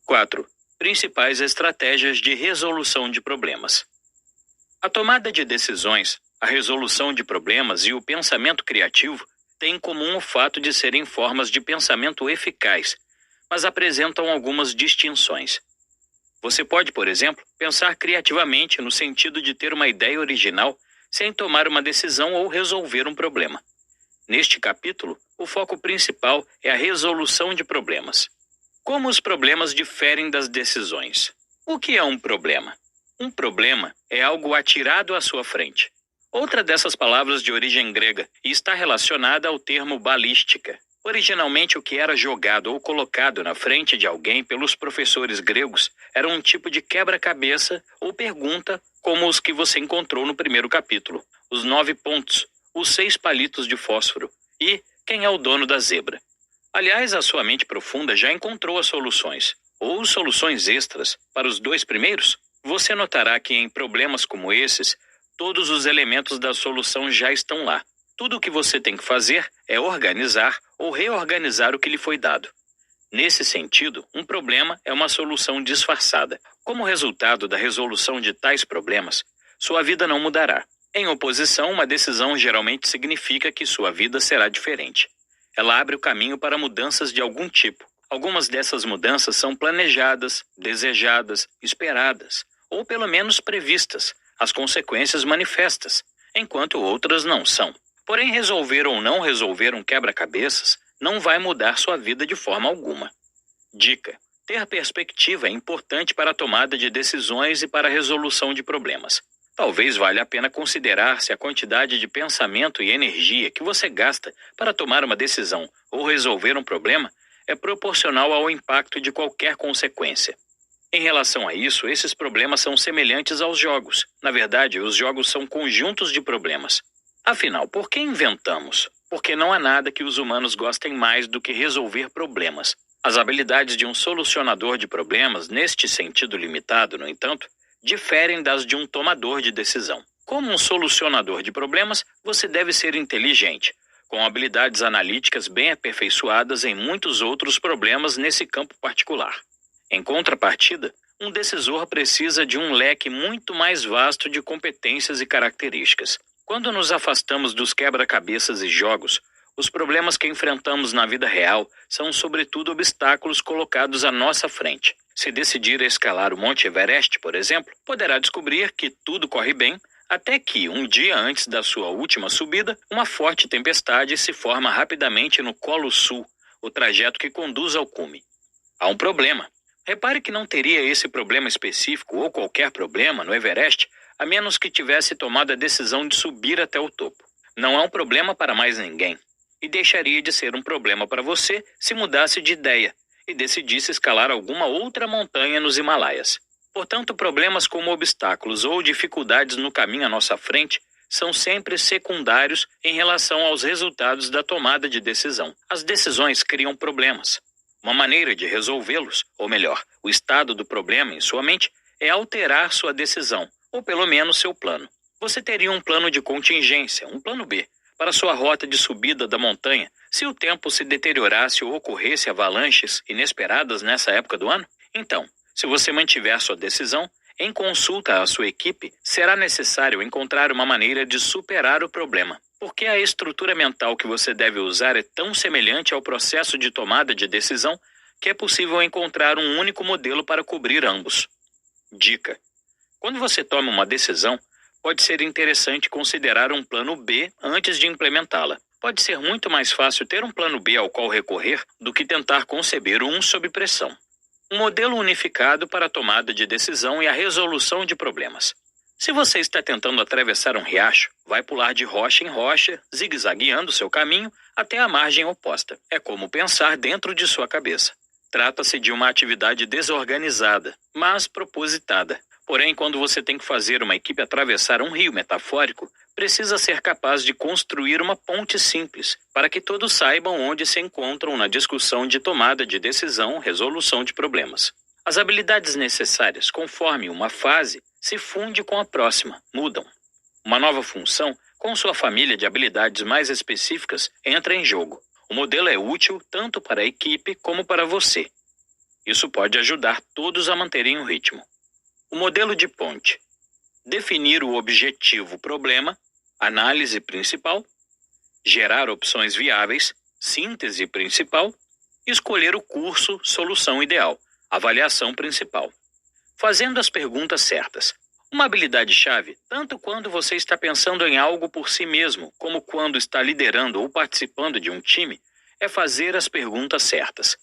4. Principais estratégias de resolução de problemas. A tomada de decisões, a resolução de problemas e o pensamento criativo têm em comum o fato de serem formas de pensamento eficaz, mas apresentam algumas distinções. Você pode, por exemplo, pensar criativamente no sentido de ter uma ideia original sem tomar uma decisão ou resolver um problema. Neste capítulo, o foco principal é a resolução de problemas. Como os problemas diferem das decisões? O que é um problema? Um problema é algo atirado à sua frente. Outra dessas palavras de origem grega e está relacionada ao termo balística. Originalmente, o que era jogado ou colocado na frente de alguém pelos professores gregos era um tipo de quebra-cabeça ou pergunta, como os que você encontrou no primeiro capítulo. Os 9 pontos, os 6 palitos de fósforo e quem é o dono da zebra. Aliás, a sua mente profunda já encontrou as soluções, ou soluções extras, para os 2 primeiros. Você notará que em problemas como esses, todos os elementos da solução já estão lá. Tudo o que você tem que fazer é organizar ou reorganizar o que lhe foi dado. Nesse sentido, um problema é uma solução disfarçada. Como resultado da resolução de tais problemas, sua vida não mudará. Em oposição, uma decisão geralmente significa que sua vida será diferente. Ela abre o caminho para mudanças de algum tipo. Algumas dessas mudanças são planejadas, desejadas, esperadas, ou pelo menos previstas, as consequências manifestas, enquanto outras não são. Porém, resolver ou não resolver um quebra-cabeças não vai mudar sua vida de forma alguma. Dica: ter perspectiva é importante para a tomada de decisões e para a resolução de problemas. Talvez valha a pena considerar se a quantidade de pensamento e energia que você gasta para tomar uma decisão ou resolver um problema é proporcional ao impacto de qualquer consequência. Em relação a isso, esses problemas são semelhantes aos jogos. Na verdade, os jogos são conjuntos de problemas. Afinal, por que inventamos? Porque não há nada que os humanos gostem mais do que resolver problemas. As habilidades de um solucionador de problemas, neste sentido limitado, no entanto, diferem das de um tomador de decisão. Como um solucionador de problemas, você deve ser inteligente, com habilidades analíticas bem aperfeiçoadas em muitos outros problemas nesse campo particular. Em contrapartida, um decisor precisa de um leque muito mais vasto de competências e características. Quando nos afastamos dos quebra-cabeças e jogos, os problemas que enfrentamos na vida real são sobretudo obstáculos colocados à nossa frente. Se decidir escalar o Monte Everest, por exemplo, poderá descobrir que tudo corre bem, até que, um dia antes da sua última subida, uma forte tempestade se forma rapidamente no Colo Sul, o trajeto que conduz ao cume. Há um problema. Repare que não teria esse problema específico ou qualquer problema no Everest, a menos que tivesse tomado a decisão de subir até o topo. Não é um problema para mais ninguém, e deixaria de ser um problema para você se mudasse de ideia e decidisse escalar alguma outra montanha nos Himalaias. Portanto, problemas como obstáculos ou dificuldades no caminho à nossa frente são sempre secundários em relação aos resultados da tomada de decisão. As decisões criam problemas. Uma maneira de resolvê-los, ou melhor, o estado do problema em sua mente, é alterar sua decisão, ou pelo menos seu plano. Você teria um plano de contingência, um plano B, para sua rota de subida da montanha, se o tempo se deteriorasse ou ocorresse avalanches inesperadas nessa época do ano? Então, se você mantiver sua decisão, em consulta à sua equipe, será necessário encontrar uma maneira de superar o problema, porque a estrutura mental que você deve usar é tão semelhante ao processo de tomada de decisão que é possível encontrar um único modelo para cobrir ambos. Dica: quando você toma uma decisão, pode ser interessante considerar um plano B antes de implementá-la. Pode ser muito mais fácil ter um plano B ao qual recorrer do que tentar conceber um sob pressão. Um modelo unificado para a tomada de decisão e a resolução de problemas. Se você está tentando atravessar um riacho, vai pular de rocha em rocha, zigue-zagueando seu caminho até a margem oposta. É como pensar dentro de sua cabeça. Trata-se de uma atividade desorganizada, mas propositada. Porém, quando você tem que fazer uma equipe atravessar um rio metafórico, precisa ser capaz de construir uma ponte simples, para que todos saibam onde se encontram na discussão de tomada de decisão, resolução de problemas. As habilidades necessárias, conforme uma fase, se funde com a próxima, mudam. Uma nova função, com sua família de habilidades mais específicas, entra em jogo. O modelo é útil tanto para a equipe como para você. Isso pode ajudar todos a manterem o ritmo. O modelo de ponte. Definir o objetivo problema, análise principal, gerar opções viáveis, síntese principal, escolher o curso, solução ideal, avaliação principal. Fazendo as perguntas certas. Uma habilidade-chave, tanto quando você está pensando em algo por si mesmo, como quando está liderando ou participando de um time, é fazer as perguntas certas.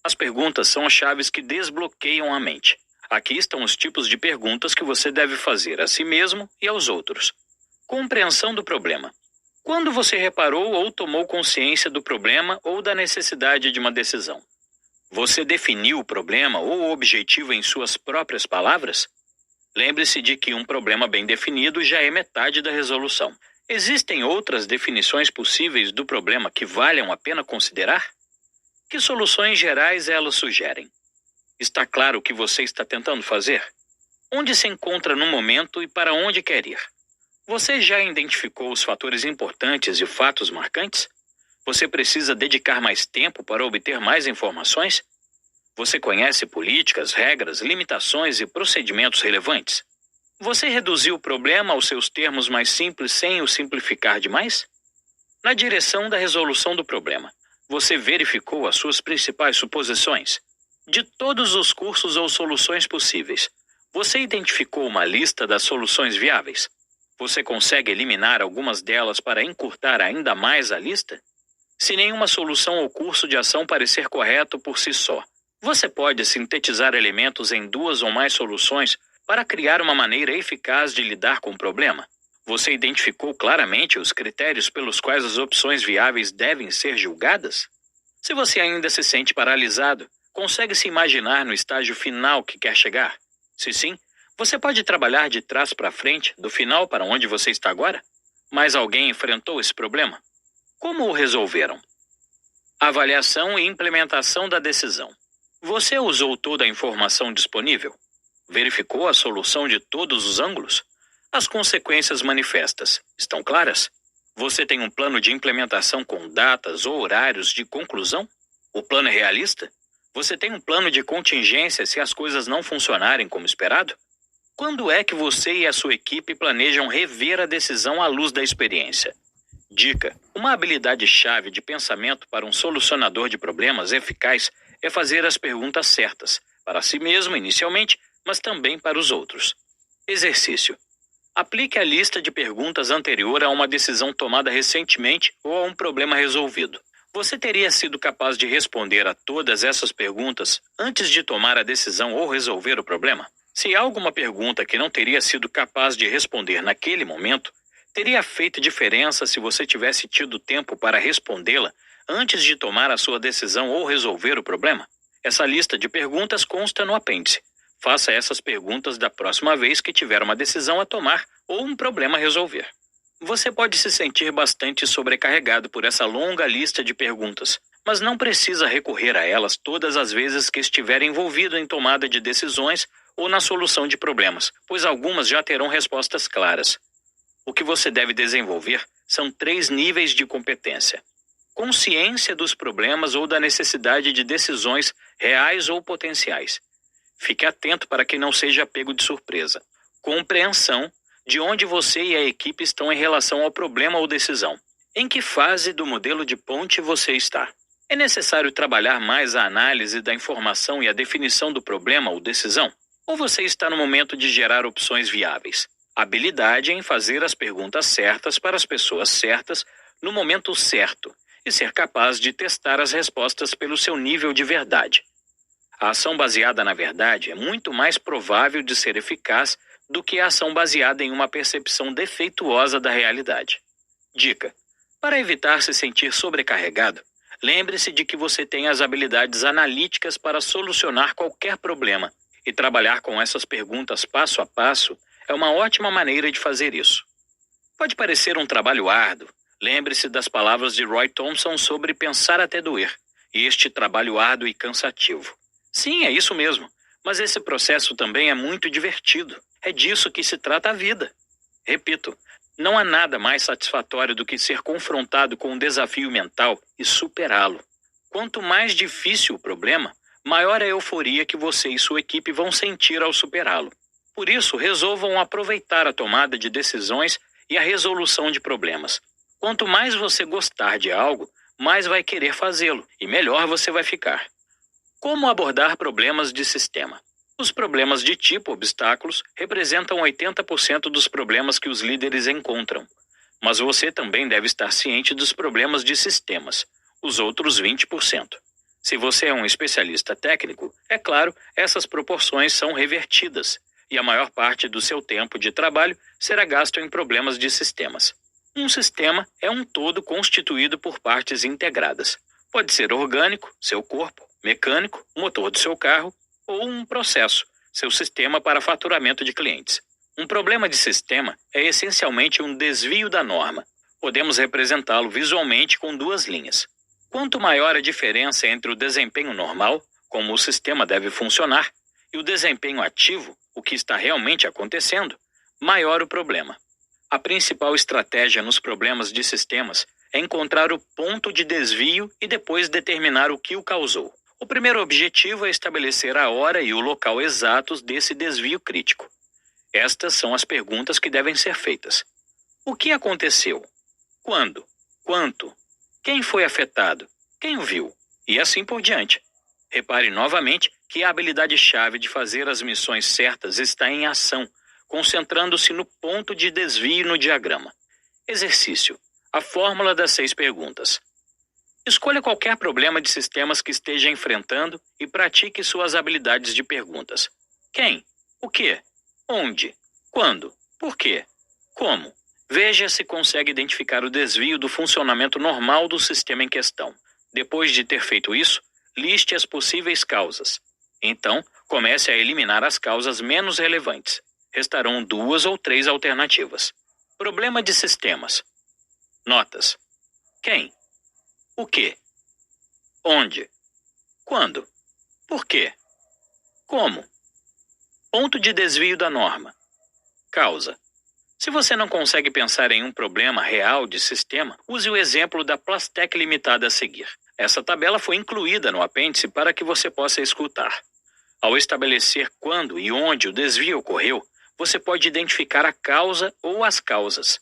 As perguntas são as chaves que desbloqueiam a mente. Aqui estão os tipos de perguntas que você deve fazer a si mesmo e aos outros. Compreensão do problema. Quando você reparou ou tomou consciência do problema ou da necessidade de uma decisão? Você definiu o problema ou o objetivo em suas próprias palavras? Lembre-se de que um problema bem definido já é metade da resolução. Existem outras definições possíveis do problema que valham a pena considerar? Que soluções gerais elas sugerem? Está claro o que você está tentando fazer? Onde se encontra no momento e para onde quer ir? Você já identificou os fatores importantes e fatos marcantes? Você precisa dedicar mais tempo para obter mais informações? Você conhece políticas, regras, limitações e procedimentos relevantes? Você reduziu o problema aos seus termos mais simples sem o simplificar demais? Na direção da resolução do problema, você verificou as suas principais suposições? De todos os cursos ou soluções possíveis, você identificou uma lista das soluções viáveis? Você consegue eliminar algumas delas para encurtar ainda mais a lista? Se nenhuma solução ou curso de ação parecer correto por si só, você pode sintetizar elementos em 2 ou mais soluções para criar uma maneira eficaz de lidar com o problema. Você identificou claramente os critérios pelos quais as opções viáveis devem ser julgadas? Se você ainda se sente paralisado, consegue se imaginar no estágio final que quer chegar? Se sim, você pode trabalhar de trás para frente, do final para onde você está agora? Mas alguém enfrentou esse problema? Como o resolveram? Avaliação e implementação da decisão. Você usou toda a informação disponível? Verificou a solução de todos os ângulos? As consequências manifestas estão claras? Você tem um plano de implementação com datas ou horários de conclusão? O plano é realista? Você tem um plano de contingência se as coisas não funcionarem como esperado? Quando é que você e a sua equipe planejam rever a decisão à luz da experiência? Dica: uma habilidade-chave de pensamento para um solucionador de problemas eficaz é fazer as perguntas certas, para si mesmo inicialmente, mas também para os outros. Exercício: aplique a lista de perguntas anterior a uma decisão tomada recentemente ou a um problema resolvido. Você teria sido capaz de responder a todas essas perguntas antes de tomar a decisão ou resolver o problema? Se há alguma pergunta que não teria sido capaz de responder naquele momento, teria feito diferença se você tivesse tido tempo para respondê-la antes de tomar a sua decisão ou resolver o problema? Essa lista de perguntas consta no apêndice. Faça essas perguntas da próxima vez que tiver uma decisão a tomar ou um problema a resolver. Você pode se sentir bastante sobrecarregado por essa longa lista de perguntas, mas não precisa recorrer a elas todas as vezes que estiver envolvido em tomada de decisões ou na solução de problemas, pois algumas já terão respostas claras. O que você deve desenvolver são 3 níveis de competência: consciência dos problemas ou da necessidade de decisões reais ou potenciais. Fique atento para que não seja pego de surpresa. Compreensão de onde você e a equipe estão em relação ao problema ou decisão. Em que fase do modelo de ponte você está? É necessário trabalhar mais a análise da informação e a definição do problema ou decisão? Ou você está no momento de gerar opções viáveis? Habilidade em fazer as perguntas certas para as pessoas certas no momento certo e ser capaz de testar as respostas pelo seu nível de verdade. A ação baseada na verdade é muito mais provável de ser eficaz do que a ação baseada em uma percepção defeituosa da realidade. Dica: para evitar se sentir sobrecarregado, lembre-se de que você tem as habilidades analíticas para solucionar qualquer problema, e trabalhar com essas perguntas passo a passo é uma ótima maneira de fazer isso. Pode parecer um trabalho árduo. Lembre-se das palavras de Roy Thompson sobre pensar até doer, e este trabalho árduo e cansativo. Sim, é isso mesmo, mas esse processo também é muito divertido. É disso que se trata a vida. Repito, não há nada mais satisfatório do que ser confrontado com um desafio mental e superá-lo. Quanto mais difícil o problema, maior é a euforia que você e sua equipe vão sentir ao superá-lo. Por isso, resolvam aproveitar a tomada de decisões e a resolução de problemas. Quanto mais você gostar de algo, mais vai querer fazê-lo e melhor você vai ficar. Como abordar problemas de sistema? Os problemas de tipo obstáculos representam 80% dos problemas que os líderes encontram. Mas você também deve estar ciente dos problemas de sistemas, os outros 20%. Se você é um especialista técnico, é claro, essas proporções são revertidas, e a maior parte do seu tempo de trabalho será gasto em problemas de sistemas. Um sistema é um todo constituído por partes integradas. Pode ser orgânico, seu corpo, mecânico, o motor do seu carro, ou um processo, seu sistema para faturamento de clientes. Um problema de sistema é essencialmente um desvio da norma. Podemos representá-lo visualmente com duas linhas. Quanto maior a diferença entre o desempenho normal, como o sistema deve funcionar, e o desempenho ativo, o que está realmente acontecendo, maior o problema. A principal estratégia nos problemas de sistemas é encontrar o ponto de desvio e depois determinar o que o causou. O primeiro objetivo é estabelecer a hora e o local exatos desse desvio crítico. Estas são as perguntas que devem ser feitas. O que aconteceu? Quando? Quanto? Quem foi afetado? Quem o viu? E assim por diante. Repare novamente que a habilidade-chave de fazer as missões certas está em ação, concentrando-se no ponto de desvio no diagrama. Exercício. A fórmula das 6 perguntas. Escolha qualquer problema de sistemas que esteja enfrentando e pratique suas habilidades de perguntas. Quem? O que? Onde? Quando? Por quê? Como? Veja se consegue identificar o desvio do funcionamento normal do sistema em questão. Depois de ter feito isso, liste as possíveis causas. Então, comece a eliminar as causas menos relevantes. Restarão 2 ou 3 alternativas. Problema de sistemas. Notas. Quem? O que? Onde? Quando? Por quê? Como? Ponto de desvio da norma. Causa. Se você não consegue pensar em um problema real de sistema, use o exemplo da Plastec Limitada a seguir. Essa tabela foi incluída no apêndice para que você possa escutar. Ao estabelecer quando e onde o desvio ocorreu, você pode identificar a causa ou as causas.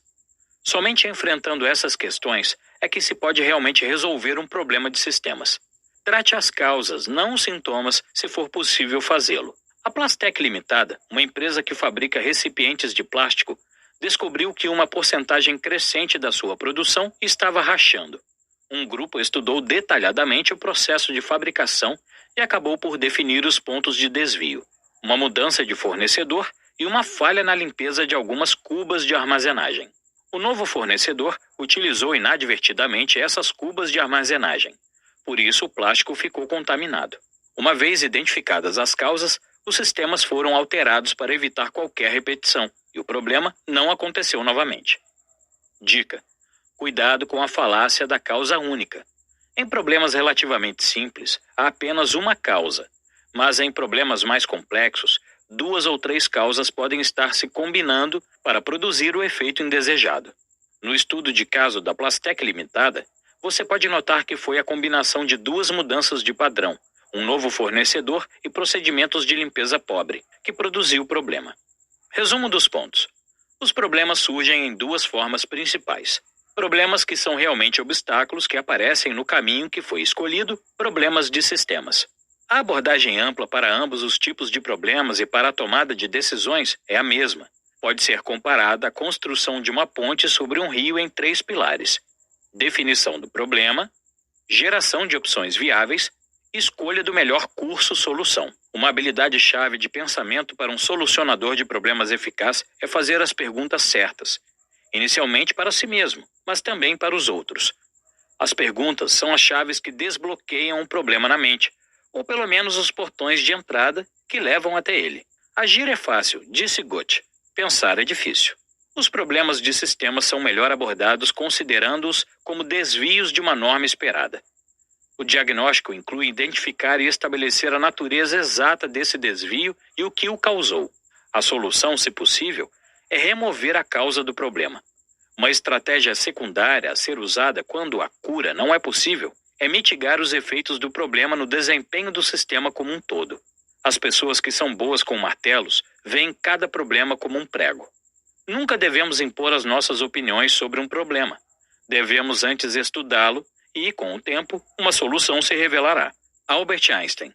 Somente enfrentando essas questões é que se pode realmente resolver um problema de sistemas. Trate as causas, não os sintomas, se for possível fazê-lo. A Plastec Limitada, uma empresa que fabrica recipientes de plástico, descobriu que uma porcentagem crescente da sua produção estava rachando. Um grupo estudou detalhadamente o processo de fabricação e acabou por definir os pontos de desvio, uma mudança de fornecedor e uma falha na limpeza de algumas cubas de armazenagem. O novo fornecedor utilizou inadvertidamente essas cubas de armazenagem. Por isso, o plástico ficou contaminado. Uma vez identificadas as causas, os sistemas foram alterados para evitar qualquer repetição, e o problema não aconteceu novamente. Dica: cuidado com a falácia da causa única. Em problemas relativamente simples, há apenas uma causa, mas em problemas mais complexos, 2 ou 3 causas podem estar se combinando para produzir o efeito indesejado. No estudo de caso da Plastec Limitada, você pode notar que foi a combinação de 2 mudanças de padrão, um novo fornecedor e procedimentos de limpeza pobre, que produziu o problema. Resumo dos pontos. Os problemas surgem em 2 formas principais. Problemas que são realmente obstáculos que aparecem no caminho que foi escolhido, problemas de sistemas. A abordagem ampla para ambos os tipos de problemas e para a tomada de decisões é a mesma. Pode ser comparada à construção de uma ponte sobre um rio em 3 pilares: definição do problema, geração de opções viáveis, escolha do melhor curso-solução. Uma habilidade-chave de pensamento para um solucionador de problemas eficaz é fazer as perguntas certas, inicialmente para si mesmo, mas também para os outros. As perguntas são as chaves que desbloqueiam um problema na mente, ou pelo menos os portões de entrada que levam até ele. Agir é fácil, disse Goethe. Pensar é difícil. Os problemas de sistema são melhor abordados considerando-os como desvios de uma norma esperada. O diagnóstico inclui identificar e estabelecer a natureza exata desse desvio e o que o causou. A solução, se possível, é remover a causa do problema. Uma estratégia secundária a ser usada quando a cura não é possível é mitigar os efeitos do problema no desempenho do sistema como um todo. As pessoas que são boas com martelos veem cada problema como um prego. Nunca devemos impor as nossas opiniões sobre um problema. Devemos antes estudá-lo e, com o tempo, uma solução se revelará. Albert Einstein.